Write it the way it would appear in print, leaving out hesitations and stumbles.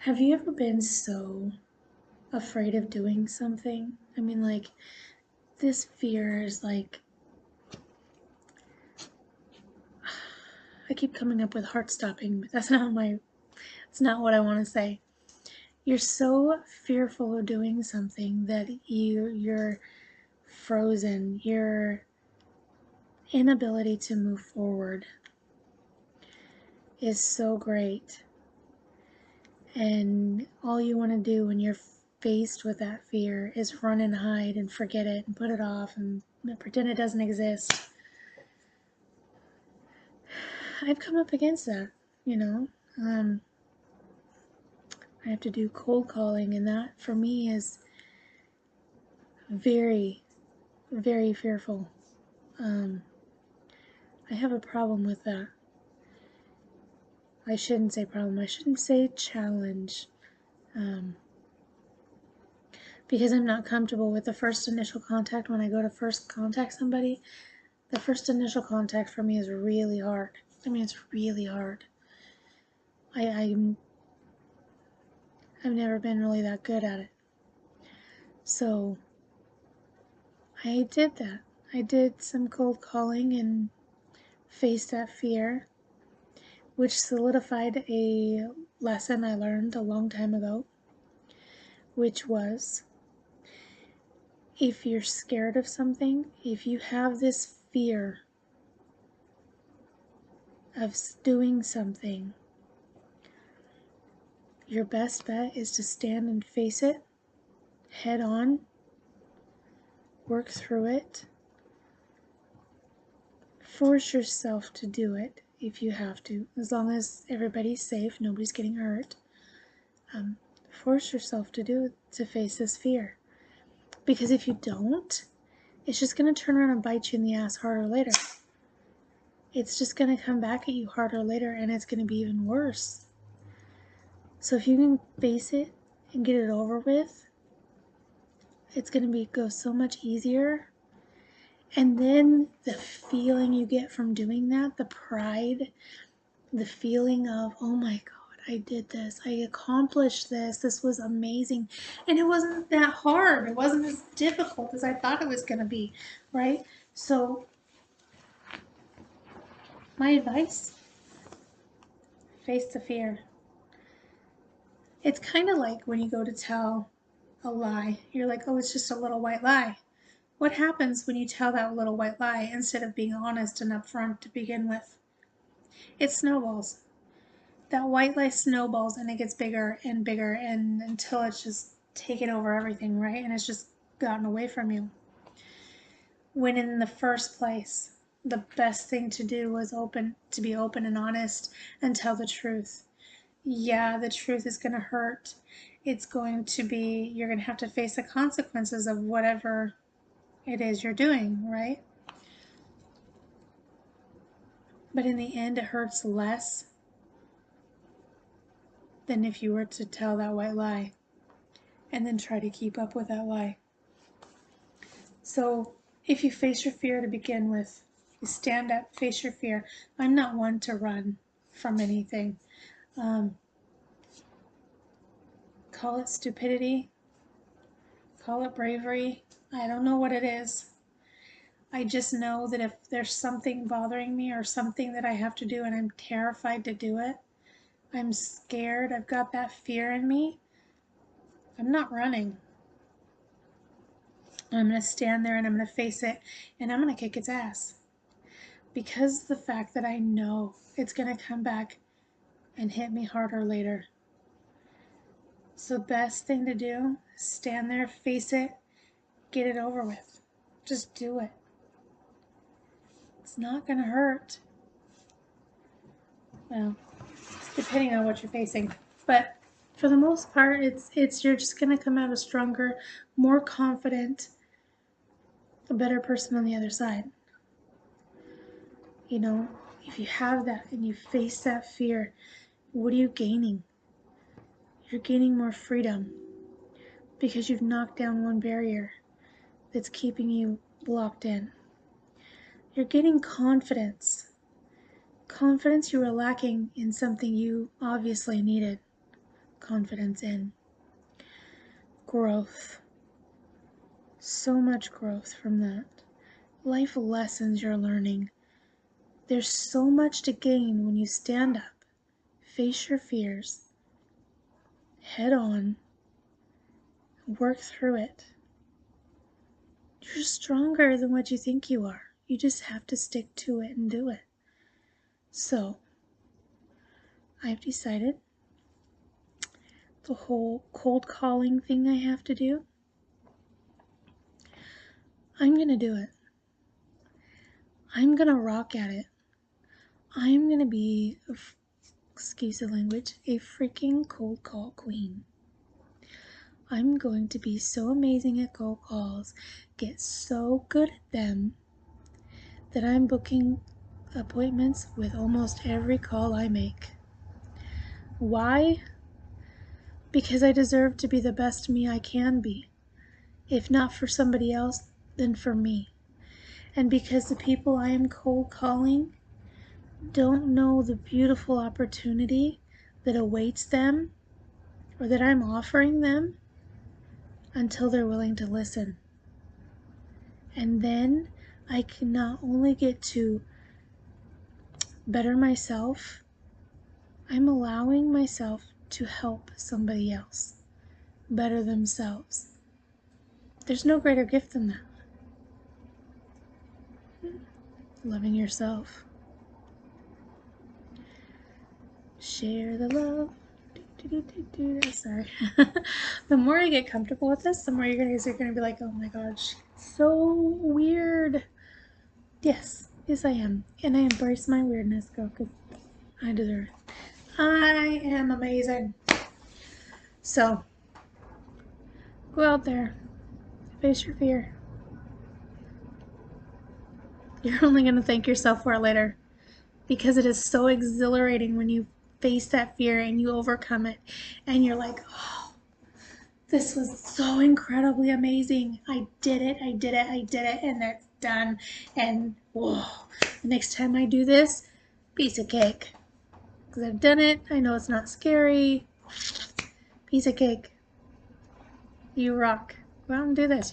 Have you ever been so afraid of doing something? I mean, like, this fear is like, I keep coming up with heart stopping, but it's not what I want to say. You're so fearful of doing something that you're frozen. Your inability to move forward is so great. And all you want to do when you're faced with that fear is run and hide and forget it and put it off and pretend it doesn't exist. I've come up against that, you know. I have to do cold calling, and that for me is very, very fearful. I have a problem with that. I shouldn't say problem, I shouldn't say challenge. Because I'm not comfortable with the first initial contact. When I go to first contact somebody, the first initial contact for me is really hard. I mean, it's really hard. I've never been really that good at it. So I did that. I did some cold calling and faced that fear, which solidified a lesson I learned a long time ago, which was if you're scared of something, if you have this fear of doing something, your best bet is to stand and face it head on, work through it, force yourself to do it if you have to, as long as everybody's safe, nobody's getting hurt. Force yourself to face this fear. Because if you don't, it's just going to turn around and bite you in the ass harder later. It's just going to come back at you harder later, and it's going to be even worse. So if you can face it and get it over with, it's going to go so much easier. And then the feeling you get from doing that, the pride, the feeling of, oh my God, I did this, I accomplished this was amazing. And it wasn't that hard, it wasn't as difficult as I thought it was going to be, right? So my advice, face the fear. It's kind of like when you go to tell a lie. You're like, oh, it's just a little white lie. What happens when you tell that little white lie instead of being honest and upfront to begin with? It snowballs. That white lie snowballs and it gets bigger and bigger and until it's just taken over everything, right? And it's just gotten away from you. When in the first place, the best thing to do was to be open and honest and tell the truth. Yeah, the truth is going to hurt. It's going to be, you're going to have to face the consequences of whatever it is you're doing, right? But in the end, it hurts less than if you were to tell that white lie and then try to keep up with that lie. So if you face your fear to begin with, you stand up, face your fear. I'm not one to run from anything. Call it stupidity, call it bravery. I don't know what it is. I just know that if there's something bothering me or something that I have to do and I'm terrified to do it, I'm scared, I've got that fear in me, I'm not running. I'm going to stand there and I'm going to face it and I'm going to kick its ass. Because of the fact that I know it's going to come back and hit me harder later. So the best thing to do is stand there, face it, get it over with. Just do it. It's not going to hurt. Well, depending on what you're facing. But for the most part, it's you're just going to come out a stronger, more confident, a better person on the other side. You know, if you have that and you face that fear, what are you gaining? You're gaining more freedom because you've knocked down one barrier that's keeping you blocked in. You're gaining confidence. Confidence you were lacking in something you obviously needed. confidence in. Growth. So much growth from that. Life lessons you're learning. There's so much to gain when you stand up, face your fears, head on, work through it. You're stronger than what you think you are. You just have to stick to it and do it. So, I've decided the whole cold calling thing I have to do, I'm going to do it. I'm going to rock at it. I'm going to be, excuse the language, a freaking cold call queen. I'm going to be so amazing at cold calls, get so good at them, that I'm booking appointments with almost every call I make. Why? Because I deserve to be the best me I can be. If not for somebody else, then for me. And because the people I am cold calling don't know the beautiful opportunity that awaits them or that I'm offering them until they're willing to listen. And then I can not only get to better myself, I'm allowing myself to help somebody else better themselves. There's no greater gift than that. Loving yourself. Share the love. Sorry. The more I get comfortable with this, the more you guys are going to be like, oh my gosh, so weird. Yes, I am. And I embrace my weirdness, girl, because I deserve it. I am amazing. So, go out there. Face your fear. You're only going to thank yourself for it later, because it is so exhilarating when you face that fear and you overcome it and you're like, oh, this was so incredibly amazing. I did it, and that's done. And whoa, the next time I do this, piece of cake. Because I've done it, I know it's not scary. Piece of cake. You rock. Go out and do this.